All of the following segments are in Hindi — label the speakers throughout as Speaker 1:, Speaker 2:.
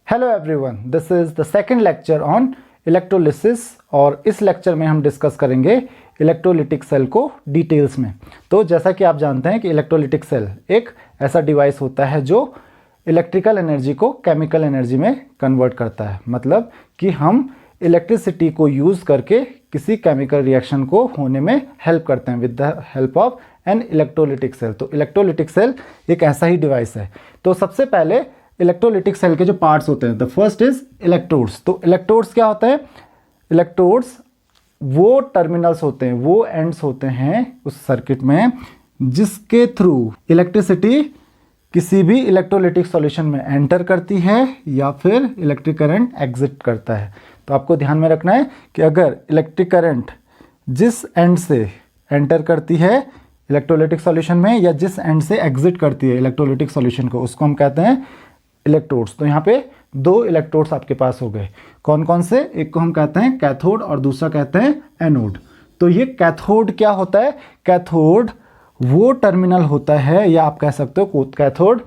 Speaker 1: Hello everyone, this is the second lecture on electrolysis और इस लेक्चर में हम डिस्कस करेंगे इलेक्ट्रोलिटिक सेल को डिटेल्स में। तो जैसा कि आप जानते हैं कि इलेक्ट्रोलिटिक सेल एक ऐसा डिवाइस होता है जो इलेक्ट्रिकल एनर्जी को केमिकल एनर्जी में कन्वर्ट करता है। मतलब कि हम इलेक्ट्रिसिटी को यूज़ करके किसी केमिकल रिएक्शन को होने में हेल्प करते हैं with the help of an electrolytic cell. तो इलेक्ट्रोलिटिक सेल एक ऐसा ही डिवाइस है। तो सबसे पहले इलेक्ट्रोलिटिक सेल के जो पार्ट्स होते हैं, द फर्स्ट इज इलेक्ट्रोड्स। तो इलेक्ट्रोड्स क्या होता है? इलेक्ट्रोड्स वो टर्मिनल्स होते हैं, वो एंड्स होते हैं उस सर्किट में जिसके थ्रू इलेक्ट्रिसिटी किसी भी इलेक्ट्रोलिटिक सॉल्यूशन में एंटर करती है या फिर इलेक्ट्रिक करंट एग्जिट करता है। तो आपको ध्यान में रखना है कि अगर इलेक्ट्रिक करंट जिस एंड से एंटर करती है इलेक्ट्रोलिटिक सॉल्यूशन में या जिस एंड से एग्जिट करती है इलेक्ट्रोलिटिक सॉल्यूशन को, उसको हम कहते हैं इलेक्ट्रोड्स। तो यहाँ पे दो इलेक्ट्रोड्स आपके पास हो गए। कौन कौन से? एक को हम कहते हैं कैथोड और दूसरा कहते हैं एनोड। तो ये कैथोड क्या होता है? कैथोड वो टर्मिनल होता है, या आप कह सकते हो कैथोड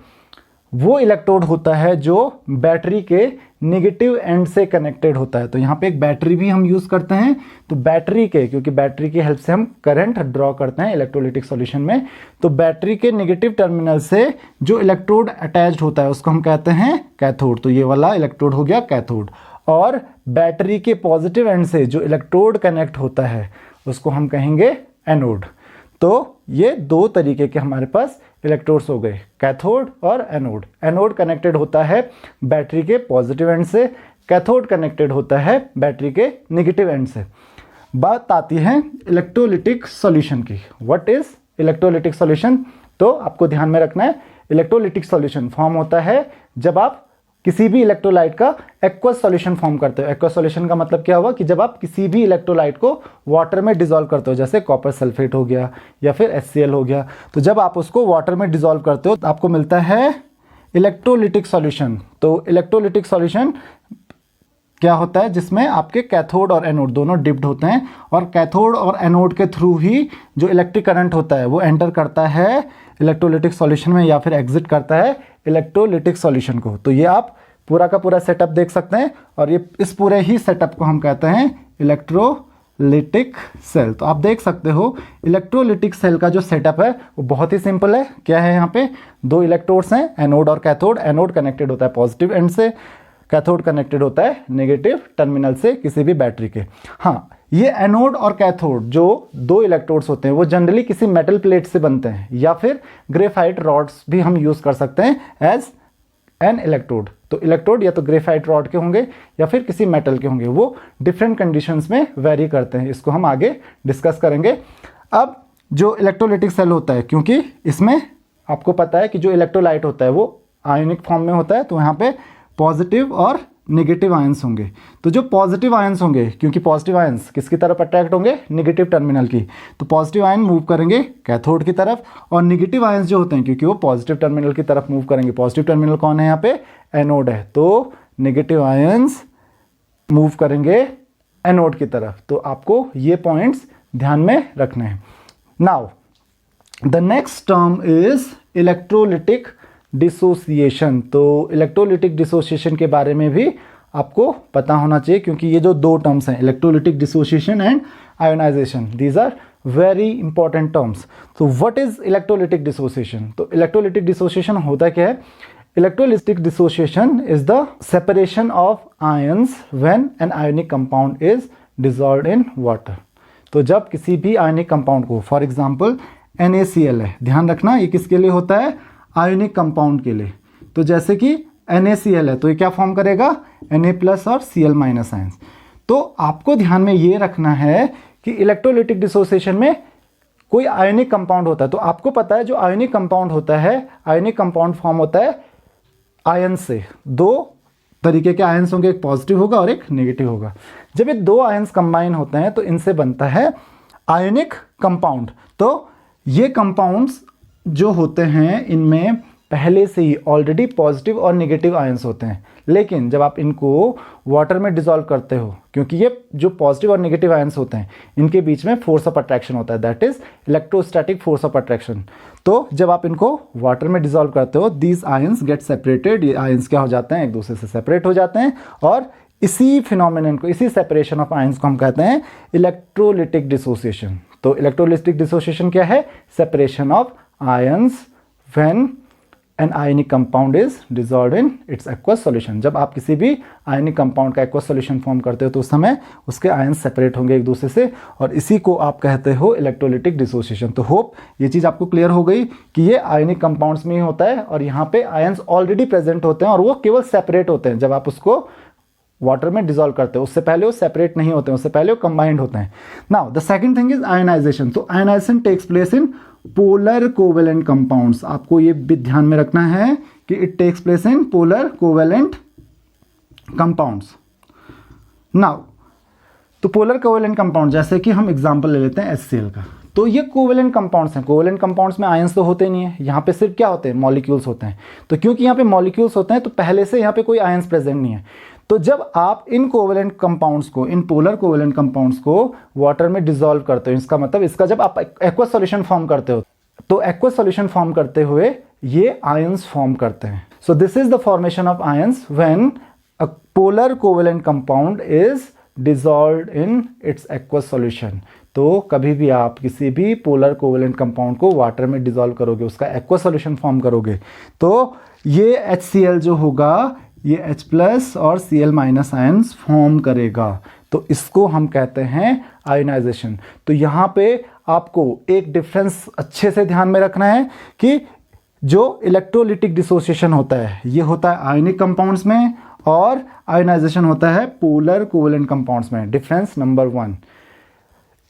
Speaker 1: वो इलेक्ट्रोड होता है जो बैटरी के नेगेटिव एंड से कनेक्टेड होता है। तो यहाँ पे एक बैटरी भी हम यूज़ करते हैं। तो बैटरी के, क्योंकि बैटरी की हेल्प से हम करंट ड्रॉ करते हैं इलेक्ट्रोलिटिक सॉल्यूशन में, तो बैटरी के नेगेटिव टर्मिनल से जो इलेक्ट्रोड अटैच्ड होता है उसको हम कहते हैं कैथोड। तो ये वाला इलेक्ट्रोड हो गया कैथोड। और बैटरी के पॉजिटिव एंड से जो इलेक्ट्रोड कनेक्ट होता है उसको हम कहेंगे एनोड। तो ये दो तरीके के हमारे पास इलेक्ट्रोड्स हो गए, कैथोड और एनोड। एनोड कनेक्टेड होता है बैटरी के पॉजिटिव एंड से, कैथोड कनेक्टेड होता है बैटरी के नेगेटिव एंड से। बात आती है इलेक्ट्रोलिटिक सॉल्यूशन की। What is electrolytic solution? तो आपको ध्यान में रखना है, इलेक्ट्रोलिटिक सॉल्यूशन फॉर्म होता है जब आप किसी भी इलेक्ट्रोलाइट का एक्वस सॉल्यूशन फॉर्म करते हो। एक्वस सॉल्यूशन का मतलब क्या हुआ कि जब आप किसी भी इलेक्ट्रोलाइट को वाटर में डिसॉल्व करते हो, जैसे कॉपर सल्फेट हो गया या फिर HCl हो गया, तो जब आप उसको वाटर में डिसॉल्व करते हो तो आपको मिलता है इलेक्ट्रोलिटिक सॉल्यूशन। तो इलेक्ट्रोलिटिक सॉल्यूशन क्या होता है? जिसमें आपके कैथोड और एनोड दोनों डिप्ड होते हैं और कैथोड और एनोड के थ्रू ही जो इलेक्ट्रिक करंट होता है वो एंटर करता है इलेक्ट्रोलिटिक सॉल्यूशन में या फिर एग्जिट करता है इलेक्ट्रोलिटिक सॉल्यूशन को। तो ये आप पूरा का पूरा सेटअप देख सकते हैं और ये इस पूरे ही सेटअप को हम कहते हैं इलेक्ट्रोलिटिक सेल। तो आप देख सकते हो इलेक्ट्रोलिटिक सेल का जो सेटअप है वो बहुत ही सिंपल है। क्या है? यहाँ पे दो इलेक्ट्रोड्स हैं, एनोड और कैथोड। एनोड कनेक्टेड होता है पॉजिटिव एंड से, कैथोड कनेक्टेड होता है नेगेटिव टर्मिनल से किसी भी बैटरी के। हाँ, ये एनोड और कैथोड जो दो इलेक्ट्रोड्स होते हैं वो जनरली किसी मेटल प्लेट से बनते हैं या फिर ग्रेफाइट रॉड्स भी हम यूज़ कर सकते हैं एज एन इलेक्ट्रोड। तो इलेक्ट्रोड या तो ग्रेफाइट रॉड के होंगे या फिर किसी मेटल के होंगे, वो डिफरेंट कंडीशंस में वेरी करते हैं। इसको हम आगे डिस्कस करेंगे। अब जो इलेक्ट्रोलिटिक सेल होता है, क्योंकि इसमें आपको पता है कि जो इलेक्ट्रोलाइट होता है वो आयनिक फॉर्म में होता है, तो यहाँ पे पॉजिटिव और नेगेटिव आयंस होंगे। तो जो पॉजिटिव आयंस होंगे, क्योंकि पॉजिटिव आयंस किसकी तरफ अट्रैक्ट होंगे? नेगेटिव टर्मिनल की, तो पॉजिटिव आयन मूव करेंगे कैथोड की तरफ, और नेगेटिव आयंस जो होते हैं क्योंकि वो पॉजिटिव टर्मिनल की तरफ मूव करेंगे। पॉजिटिव टर्मिनल कौन है? यहाँ पे एनोड है, तो नेगेटिव आयंस मूव करेंगे एनोड की तरफ। तो आपको ये पॉइंट्स ध्यान में रखने हैं। Now the next term is electrolytic dissociation. तो इलेक्ट्रोलिटिक डिसोसिएशन के बारे में भी आपको पता होना चाहिए, क्योंकि ये जो दो टर्म्स हैं, electrolytic dissociation and ionization, these are very important terms. तो व्हाट इज इलेक्ट्रोलिटिक डिसोसिएशन? तो इलेक्ट्रोलिटिक डिसोसिएशन होता क्या है? Electrolytic dissociation is the separation of ions when an ionic compound is dissolved in water. तो जब किसी भी आयोनिक कंपाउंड को, फॉर एग्जाम्पल NaCl है, ध्यान रखना ये किसके लिए होता है? आयोनिक कंपाउंड के लिए। तो जैसे कि NaCl है तो ये क्या फॉर्म करेगा? Na+ और Cl- आयंस। तो आपको ध्यान में ये रखना है कि इलेक्ट्रोलिटिक डिसोसिएशन में कोई आयोनिक कंपाउंड होता है, तो आपको पता है जो आयोनिक कंपाउंड होता है, आयोनिक कंपाउंड फॉर्म होता है आयन से। दो तरीके के आयंस होंगे, एक पॉजिटिव होगा और एक नेगेटिव होगा। जब ये दो आयंस कंबाइन होते हैं तो इनसे बनता है आयोनिक कंपाउंड। तो ये कंपाउंड्स जो होते हैं इनमें पहले से ही ऑलरेडी पॉजिटिव और नेगेटिव आयंस होते हैं, लेकिन जब आप इनको वाटर में डिसॉल्व करते हो, क्योंकि ये जो पॉजिटिव और नेगेटिव आयंस होते हैं इनके बीच में फोर्स ऑफ अट्रैक्शन होता है, that is electrostatic force of attraction. तो जब आप इनको वाटर में डिसॉल्व करते हो, दीज आयंस गेट सेपरेटेड, ये आयंस क्या हो जाते हैं, एक दूसरे से सेपरेट हो जाते हैं, और इसी फिनोमिनन को, इसी सेपरेशन ऑफ आयंस को हम कहते हैं इलेक्ट्रोलिटिक डिसोसिएशन। तो इलेक्ट्रोलिटिक डिसोसिएशन क्या है? Separation of ions when an ionic compound is dissolved in its aqueous solution. जब आप किसी भी आयनिक कंपाउंड का एक्वस सॉल्यूशन फॉर्म करते हो तो उस समय उसके आयंस सेपरेट होंगे एक दूसरे से, और इसी को आप कहते हो इलेक्ट्रोलिटिक डिसोसिएशन। तो होप ये चीज़ आपको क्लियर हो गई कि ये आयनिक कंपाउंड्स में ही होता है, और यहाँ पे आयंस ऑलरेडी प्रेजेंट होते हैं और वो केवल सेपरेट होते हैं जब आप उसको वाटर में डिसॉल्व करते हो। उससे पहले वो सेपरेट नहीं होते हैं, उससे पहले वो कंबाइंड होते हैं। Now the second thing is ionization. तो ionization takes place in polar covalent compounds. आपको ये भी ध्यान में रखना है कि it takes place in polar covalent compounds. Now तो पोलर कोवेलेंट कंपाउंड, जैसे कि हम एग्जांपल ले लेते हैं HCl का, तो ये कोवेलेंट कंपाउंड्स हैं। कोवेलेंट कंपाउंड्स में आयंस तो होते नहीं है, यहाँ पे सिर्फ क्या होते हैं, मॉलिक्यूल्स होते हैं। तो क्योंकि यहाँ पे मॉलिक्यूल्स होते हैं तो पहले से यहाँ पे कोई आयंस प्रेजेंट नहीं है। तो जब आप इन कोवेलेंट कंपाउंड्स को, इन पोलर कोवेलेंट कंपाउंड्स को वाटर में डिसॉल्व करते हो, इसका मतलब इसका जब आप एक्वस सॉल्यूशन फॉर्म करते हो तो एक्वस सॉल्यूशन फॉर्म करते हुए ये आयंस फॉर्म करते हैं। So this is the formation of ions when a polar covalent compound is dissolved in its aqueous solution. तो कभी भी आप किसी भी पोलर कोवेलेंट कंपाउंड को वाटर में डिसॉल्व करोगे, उसका एक्वस सॉल्यूशन फॉर्म करोगे, तो ये HCl जो होगा ये H+ और Cl- आयंस फॉर्म करेगा। तो इसको हम कहते हैं आयनाइजेशन। तो यहाँ पे आपको एक डिफरेंस अच्छे से ध्यान में रखना है कि जो इलेक्ट्रोलिटिक डिसोसिएशन होता है ये होता है आयनिक कंपाउंड्स में, और आयनाइजेशन होता है पोलर कोवेलेंट कंपाउंड्स में। डिफरेंस नंबर 1,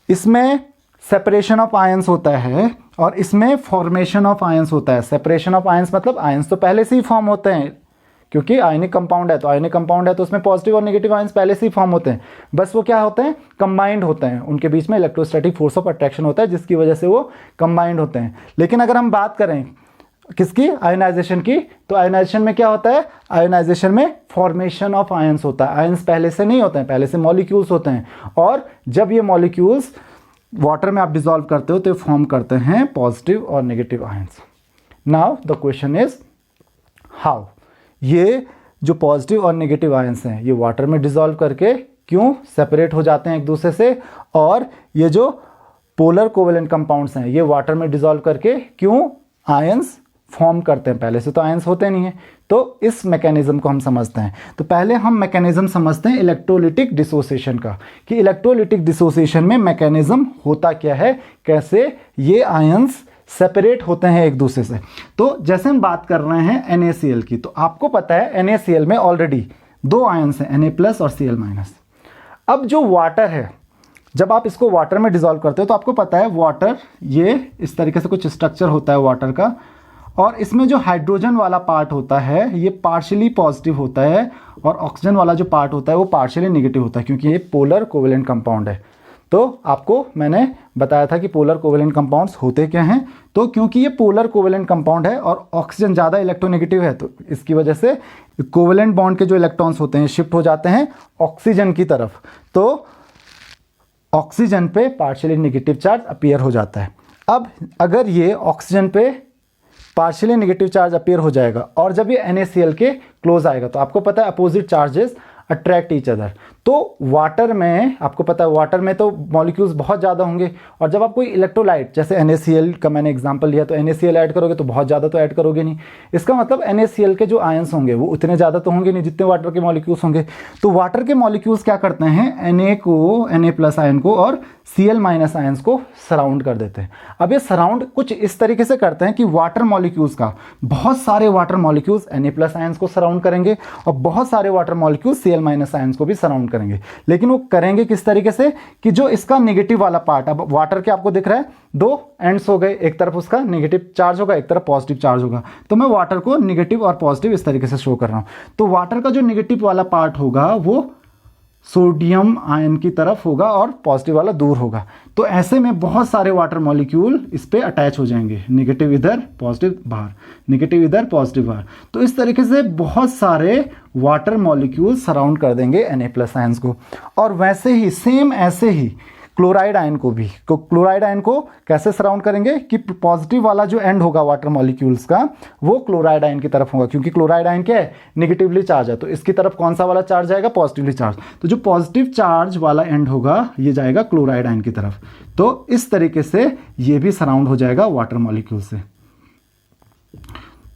Speaker 1: इसमें सेपरेशन ऑफ आयंस होता है और इसमें फॉर्मेशन ऑफ आयंस होता है। सेपरेशन ऑफ आयंस मतलब आयंस तो पहले से ही फॉर्म होते हैं, क्योंकि आयनिक कंपाउंड है, तो आयनिक कंपाउंड है तो उसमें पॉजिटिव और नेगेटिव आयंस पहले से ही फॉर्म होते हैं, बस वो क्या होते हैं, कंबाइंड होते हैं। उनके बीच में इलेक्ट्रोस्टैटिक फोर्स ऑफ अट्रैक्शन होता है जिसकी वजह से वो कंबाइंड होते हैं। लेकिन अगर हम बात करें किसकी, आयनाइजेशन की, तो आयनाइजेशन में क्या होता है, आयनाइजेशन में फॉर्मेशन ऑफ आयंस होता है। आयंस पहले से नहीं होते हैं, पहले से मॉलिक्यूल्स होते हैं, और जब ये मॉलिक्यूल्स वाटर में आप डिसॉल्व करते हो तो फॉर्म करते हैं पॉजिटिव और negative ions. Now the question is how ये जो पॉजिटिव और नेगेटिव आयंस हैं ये वाटर में डिसॉल्व करके क्यों सेपरेट हो जाते हैं एक दूसरे से, और ये जो पोलर कोवेलेंट कंपाउंड्स हैं ये वाटर में डिसॉल्व करके क्यों आयंस फॉर्म करते हैं। पहले से तो आयंस होते नहीं है। तो इस मैकेनिज्म को हम समझते हैं। तो पहले हम मैकेनिज्म समझते हैं इलेक्ट्रोलिटिक डिसोसिएशन का, कि इलेक्ट्रोलिटिक डिसोसिएशन में मैकेनिज्म होता क्या है, कैसे ये आयंस सेपरेट होते हैं एक दूसरे से। तो जैसे हम बात कर रहे हैं NaCl की, तो आपको पता है NaCl में ऑलरेडी 2 आयंस हैं, Na+ और Cl-। अब जो वाटर है, जब आप इसको वाटर में डिसॉल्व करते हो तो आपको पता है वाटर ये इस तरीके से कुछ स्ट्रक्चर होता है वाटर का, और इसमें जो हाइड्रोजन वाला पार्ट होता है ये पार्शियली पॉजिटिव होता है, और ऑक्सीजन वाला जो पार्ट होता है वो पार्शियली नेगेटिव होता है, क्योंकि ये पोलर कोवेलेंट कंपाउंड है। तो आपको मैंने बताया था कि पोलर कोवेलेंट कंपाउंड्स होते क्या हैं। तो क्योंकि ये पोलर कोवेलेंट कंपाउंड है और ऑक्सीजन ज़्यादा इलेक्ट्रोनेगेटिव है, तो इसकी वजह से कोवेलेंट बॉन्ड के जो इलेक्ट्रॉन्स होते हैं शिफ्ट हो जाते हैं ऑक्सीजन की तरफ। तो ऑक्सीजन पे पार्शियली नेगेटिव चार्ज अपीयर हो जाता है। अब अगर ये ऑक्सीजन पे पार्शियली नेगेटिव चार्ज अपीयर हो जाएगा और जब ये NaCl के क्लोज आएगा, तो आपको पता है opposite charges attract each other. तो वाटर में आपको पता है वाटर में तो मॉलिक्यूल्स बहुत ज़्यादा होंगे, और जब आप कोई इलेक्ट्रोलाइट, जैसे NaCl का मैंने एग्जांपल लिया, तो NaCl ऐड करोगे तो बहुत ज़्यादा तो ऐड करोगे नहीं। इसका मतलब NaCl के जो आयंस होंगे वो उतने ज़्यादा तो होंगे नहीं जितने वाटर के मॉलिक्यूल्स होंगे। तो वाटर के मॉलिक्यूल्स क्या करते हैं, Na+ आयन को और Cl- आयंस को सराउंड कर देते हैं। अब ये सराउंड कुछ इस तरीके से करते हैं कि वाटर मॉलिक्यूल्स का बहुत सारे वाटर मॉलिक्यूल्स Na+ आयंस को सराउंड करेंगे और बहुत सारे वाटर मॉलिक्यूल्स Cl- आयंस को भी सराउंड करेंगे। लेकिन वो करेंगे किस तरीके से कि जो इसका नेगेटिव वाला पार्ट, अब वाटर के आपको दिख रहा है 2 एंड्स हो गए, एक तरफ उसका नेगेटिव चार्ज होगा, एक तरफ पॉजिटिव चार्ज होगा। तो मैं वाटर को नेगेटिव और पॉजिटिव इस तरीके से शो कर रहा हूं। तो वाटर का जो नेगेटिव वाला पार्ट होगा वो सोडियम आयन की तरफ होगा और पॉजिटिव वाला दूर होगा। तो ऐसे में बहुत सारे वाटर मॉलिक्यूल इस पे अटैच हो जाएंगे, नेगेटिव इधर पॉजिटिव बाहर, नेगेटिव इधर पॉजिटिव बाहर। तो इस तरीके से बहुत सारे वाटर मॉलिक्यूल सराउंड कर देंगे Na+ आयंस को। और वैसे ही सेम ऐसे ही क्लोराइड आयन को भी, क्लोराइड आयन को कैसे सराउंड करेंगे कि पॉजिटिव वाला जो एंड होगा वाटर मॉलिक्यूल्स का वो क्लोराइड आयन की तरफ होगा, क्योंकि क्लोराइड आयन क्या है, निगेटिवली चार्ज है। तो इसकी तरफ कौन सा वाला चार्ज जाएगा, पॉजिटिवली चार्ज। तो जो पॉजिटिव चार्ज वाला एंड होगा ये जाएगा क्लोराइड आयन की तरफ। तो इस तरीके से ये भी सराउंड हो जाएगा वाटर मॉलिक्यूल से।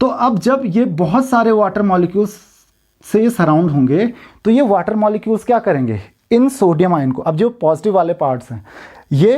Speaker 1: तो अब जब ये बहुत सारे वाटर मॉलिक्यूल्स से ये सराउंड होंगे तो ये वाटर मॉलिक्यूल्स क्या करेंगे, इन सोडियम आयन को, अब जो पॉजिटिव वाले पार्ट्स हैं ये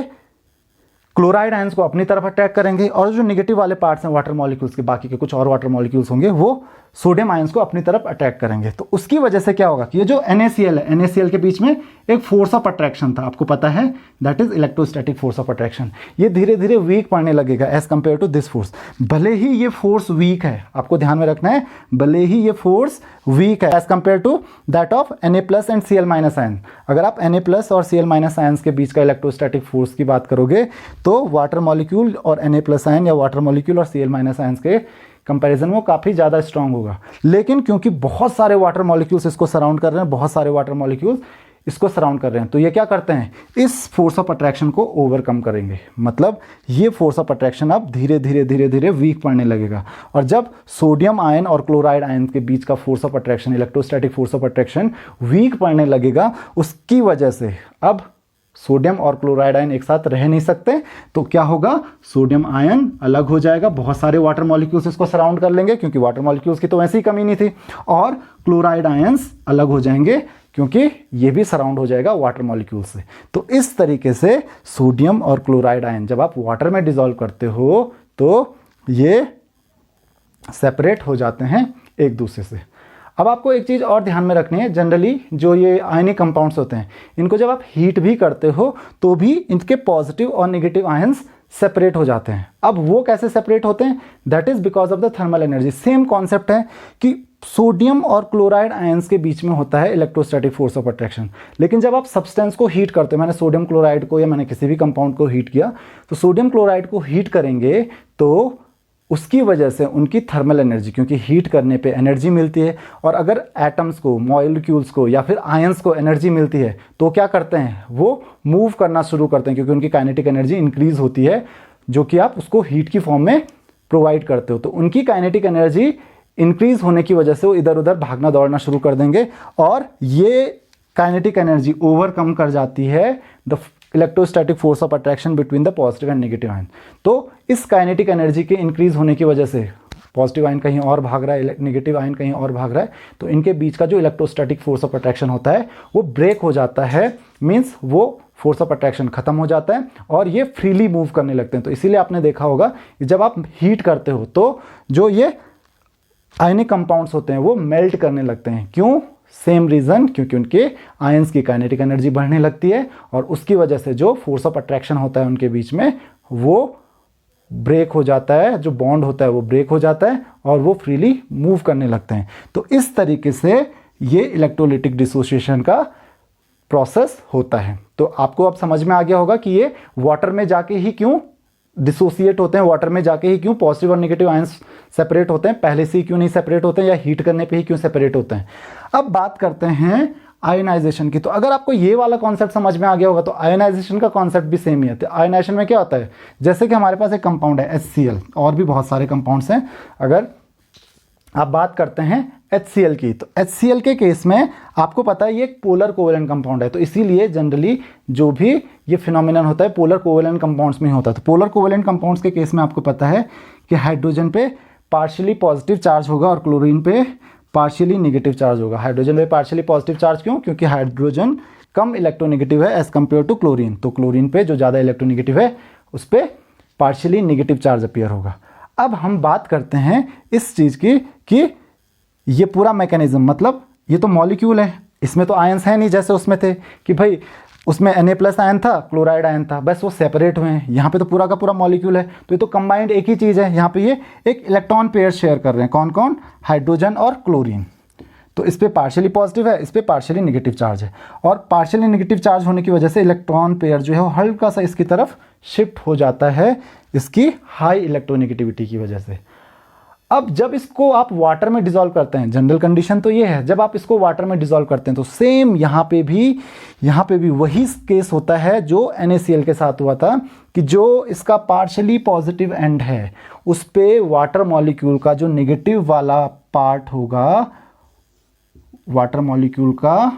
Speaker 1: क्लोराइड आयंस को अपनी तरफ अटैक करेंगे, और जो नेगेटिव वाले पार्ट्स हैं वाटर मॉलिक्यूल्स के, बाकी के कुछ और वाटर मॉलिक्यूल्स होंगे, वो सोडियम आयंस को अपनी तरफ अटैक करेंगे। तो उसकी वजह से क्या होगा कि ये जो NaCl है, NaCl के बीच में एक फोर्स ऑफ अट्रैक्शन था, आपको पता है, that is electrostatic force of attraction. ये धीरे धीरे वीक पड़ने लगेगा as compare to this force. भले ही ये फोर्स वीक है, आपको ध्यान में रखना है, भले ही ये फोर्स वीक है as compare to that of Na+ and Cl- ion. अगर आप Na+ और Cl- आयंस के बीच का इलेक्ट्रोस्टैटिक फोर्स की बात करोगे तो वाटर मॉलिक्यूल और Na+ आयन या वाटर मॉलिक्यूल और Cl- आयंस के कंपैरिजन में काफ़ी ज़्यादा स्ट्रांग होगा। लेकिन क्योंकि बहुत सारे वाटर मॉलिक्यूल्स इसको सराउंड कर रहे हैं, बहुत सारे वाटर मॉलिक्यूल्स इसको सराउंड कर रहे हैं, तो ये क्या करते हैं, इस फोर्स ऑफ अट्रैक्शन को ओवरकम करेंगे। मतलब ये फोर्स ऑफ अट्रैक्शन अब धीरे धीरे धीरे धीरे वीक पड़ने लगेगा। और जब सोडियम आयन और क्लोराइड आयन के बीच का force of attraction, electrostatic force of attraction weak पड़ने लगेगा, उसकी वजह से अब सोडियम और क्लोराइड आयन एक साथ रह नहीं सकते। तो क्या होगा, सोडियम आयन अलग हो जाएगा, बहुत सारे वाटर मॉलिक्यूल्स इसको सराउंड कर लेंगे क्योंकि वाटर मॉलिक्यूल्स की तो वैसे ही कमी नहीं थी, और क्लोराइड आयंस अलग हो जाएंगे क्योंकि ये भी सराउंड हो जाएगा वाटर मॉलिक्यूल से। तो इस तरीके से सोडियम और क्लोराइड आयन जब आप वाटर में डिसॉल्व करते हो तो ये सेपरेट हो जाते हैं एक दूसरे से। अब आपको एक चीज़ और ध्यान में रखनी है, जनरली जो ये आयनिक कंपाउंड्स होते हैं इनको जब आप हीट भी करते हो तो भी इनके पॉजिटिव और नेगेटिव आयंस सेपरेट हो जाते हैं। अब वो कैसे सेपरेट होते हैं, that is because of the thermal energy. Same concept है कि सोडियम और क्लोराइड आयंस के बीच में होता है इलेक्ट्रोस्टैटिक फोर्स ऑफ अट्रैक्शन, लेकिन जब आप सब्सटेंस को हीट करते हो, मैंने सोडियम क्लोराइड को या मैंने किसी भी कंपाउंड को हीट किया, तो सोडियम क्लोराइड को हीट करेंगे तो उसकी वजह से उनकी थर्मल एनर्जी, क्योंकि हीट करने पे एनर्जी मिलती है, और अगर एटम्स को, मॉलिक्यूल्स को या फिर आयंस को एनर्जी मिलती है तो क्या करते हैं, वो मूव करना शुरू करते हैं क्योंकि उनकी काइनेटिक एनर्जी इंक्रीज होती है, जो कि आप उसको हीट की फॉर्म में प्रोवाइड करते हो। तो उनकी काइनेटिक एनर्जी इंक्रीज होने की वजह से वो इधर उधर भागना दौड़ना शुरू कर देंगे, और ये काइनेटिक एनर्जी ओवरकम कर जाती है the electrostatic force of attraction between the positive and negative ion. तो इस काइनेटिक एनर्जी के इंक्रीज होने की वजह से पॉजिटिव आयन कहीं और भाग रहा है, नेगेटिव आयन कहीं और भाग रहा है, तो इनके बीच का जो इलेक्ट्रोस्टैटिक फोर्स ऑफ अट्रैक्शन होता है वो ब्रेक हो जाता है, मीन्स वो फोर्स ऑफ अट्रैक्शन खत्म हो जाता है और ये फ्रीली मूव करने लगते हैं। तो इसीलिए आपने देखा होगा कि जब आप हीट करते हो तो जो ये आयनिक कंपाउंड्स होते हैं वो मेल्ट करने लगते हैं। क्यों, सेम रीजन, क्योंकि उनके आयंस की काइनेटिक एनर्जी बढ़ने लगती है और उसकी वजह से जो फोर्स ऑफ अट्रैक्शन होता है उनके बीच में वो ब्रेक हो जाता है, जो बॉन्ड होता है वो ब्रेक हो जाता है और वो फ्रीली मूव करने लगते हैं। तो इस तरीके से ये इलेक्ट्रोलिटिक डिसोसिएशन का प्रोसेस होता है। तो आपको अब समझ में आ गया होगा कि ये वाटर में जाके ही क्यों डिसोसिएट होते हैं, वाटर में जाके ही क्यों पॉजिटिव और नेगेटिव आयंस सेपरेट होते हैं, पहले से ही क्यों नहीं सेपरेट होते हैं, या हीट करने पे ही क्यों सेपरेट होते हैं। अब बात करते हैं आयनाइजेशन की। तो अगर आपको ये वाला कॉन्सेप्ट समझ में आ गया होगा तो आयनाइजेशन का कॉन्सेप्ट भी सेम ही है। तो आयनाइजेशन में क्या होता है, जैसे कि हमारे पास एक कंपाउंड है HCl, और भी बहुत सारे कंपाउंड्स हैं। अगर आप बात करते हैं HCl की, तो HCl के केस में आपको पता है ये एक पोलर कोवेलेंट कंपाउंड है, तो इसीलिए जनरली जो भी ये फिनोमिनन होता है पोलर कोवेलेंट कंपाउंड्स में ही होता है। तो पोलर कोवेलेंट कंपाउंड्स के केस में आपको पता है कि हाइड्रोजन पे पार्शियली पॉजिटिव चार्ज होगा और क्लोरीन पे पार्शियली नेगेटिव चार्ज होगा। हाइड्रोजन पे पार्शियली पॉजिटिव चार्ज क्यों, क्योंकि हाइड्रोजन कम इलेक्ट्रोनेगेटिव है एज कंपेयर टू क्लोरीन, तो क्लोरीन पे जो ज़्यादा इलेक्ट्रोनेगेटिव है उस पर पार्शियली नेगेटिव चार्ज अपीयर होगा। अब हम बात करते हैं इस चीज़ की कि ये पूरा मैकेनिज्म, मतलब ये तो मॉलिक्यूल है, इसमें तो आयंस है नहीं जैसे उसमें थे कि भाई उसमें Na+ आयन था, क्लोराइड आयन था, बस वो सेपरेट हुए हैं। यहाँ पे तो पूरा का पूरा मॉलिक्यूल है, तो ये तो कंबाइंड एक ही चीज़ है। यहाँ पे ये एक इलेक्ट्रॉन पेयर शेयर कर रहे हैं, कौन कौन, हाइड्रोजन और क्लोरीन। तो इस पे पार्शियली पॉजिटिव है, इस पे पार्शियली नेगेटिव चार्ज है, और पार्शियली नेगेटिव चार्ज होने की वजह से इलेक्ट्रॉन पेयर जो है वो हल्का सा इसकी तरफ शिफ्ट हो जाता है इसकी हाई इलेक्ट्रोनेगेटिविटी की वजह से। अब जब इसको आप वाटर में डिसॉल्व करते हैं, जनरल कंडीशन तो ये है, जब आप इसको वाटर में डिसॉल्व करते हैं तो सेम यहाँ पे भी वही केस होता है जो NaCl के साथ हुआ था, कि जो इसका पार्शियली पॉजिटिव एंड है उस पे वाटर मॉलिक्यूल का जो नेगेटिव वाला पार्ट होगा वाटर मॉलिक्यूल का,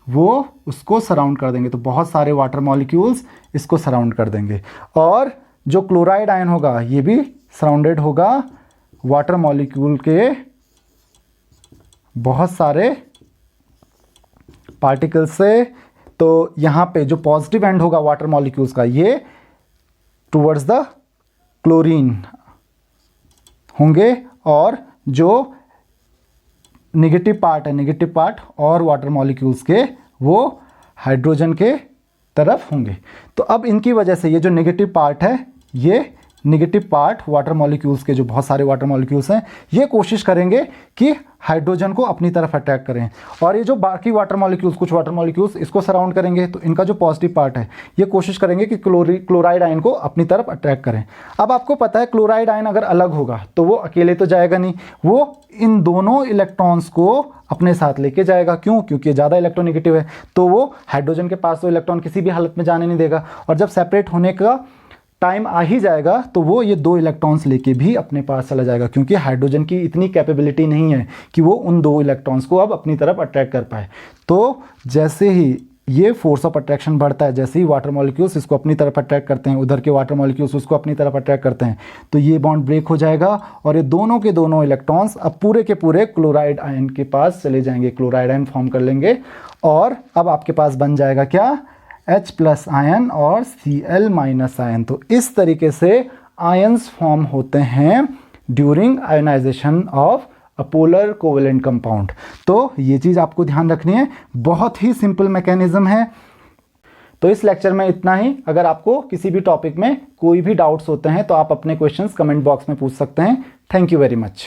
Speaker 1: वो उसको सराउंड कर देंगे। तो बहुत सारे वाटर मॉलिक्यूल्स इसको सराउंड कर देंगे, और जो क्लोराइड आयन होगा ये भी सराउंडेड होगा वाटर मॉलिक्यूल के बहुत सारे पार्टिकल्स से। तो यहाँ पे जो पॉजिटिव एंड होगा वाटर मॉलिक्यूल्स का ये टुवर्ड्स द क्लोरीन होंगे, और जो नेगेटिव पार्ट है, नेगेटिव पार्ट और वाटर मॉलिक्यूल्स के वो हाइड्रोजन के तरफ होंगे। तो अब इनकी वजह से ये जो नेगेटिव पार्ट है, ये नेगेटिव पार्ट वाटर मॉलिक्यूल्स के जो बहुत सारे वाटर मॉलिक्यूल्स हैं ये कोशिश करेंगे कि हाइड्रोजन को अपनी तरफ अट्रैक्ट करें, और ये जो बाकी वाटर मॉलिक्यूल्स, कुछ वाटर मॉलिक्यूल्स इसको सराउंड करेंगे। तो इनका जो पॉजिटिव पार्ट है ये कोशिश करेंगे कि क्लोराइड आयन को अपनी तरफ अट्रैक्ट करें। अब आपको पता है क्लोराइड आयन अगर अलग होगा तो वो अकेले तो जाएगा नहीं, वो इन दोनों इलेक्ट्रॉन्स को अपने साथ लेके जाएगा। क्यों? क्योंकि ज़्यादा इलेक्ट्रोनेगेटिव है, तो वो हाइड्रोजन के पास तो इलेक्ट्रॉन किसी भी हालत में जाने नहीं देगा, और जब सेपरेट होने का टाइम आ ही जाएगा तो वो ये 2 इलेक्ट्रॉन्स लेके भी अपने पास चला जाएगा, क्योंकि हाइड्रोजन की इतनी कैपेबिलिटी नहीं है कि वो उन 2 इलेक्ट्रॉन्स को अब अपनी तरफ अट्रैक्ट कर पाए। तो जैसे ही ये फोर्स ऑफ अट्रैक्शन बढ़ता है, जैसे ही वाटर मॉलिक्यूल्स इसको अपनी तरफ अट्रैक्ट करते हैं, उधर के वाटर मॉलिक्यूल्स उसको अपनी तरफ अट्रैक्ट करते हैं, तो ये बॉन्ड ब्रेक हो जाएगा, और ये दोनों के दोनों इलेक्ट्रॉन्स अब पूरे के पूरे क्लोराइड आयन के पास चले जाएंगे, क्लोराइड आयन फॉर्म कर लेंगे, और अब आपके पास बन जाएगा क्या? H+ आयन और Cl- आयन। तो इस तरीके से आयंस फॉर्म होते हैं during ionization of a polar covalent compound. तो ये चीज़ आपको ध्यान रखनी है, बहुत ही सिंपल मैकेनिज्म है। तो इस लेक्चर में इतना ही। अगर आपको किसी भी टॉपिक में कोई भी डाउट्स होते हैं तो आप अपने क्वेश्चंस कमेंट बॉक्स में पूछ सकते हैं। Thank you very much.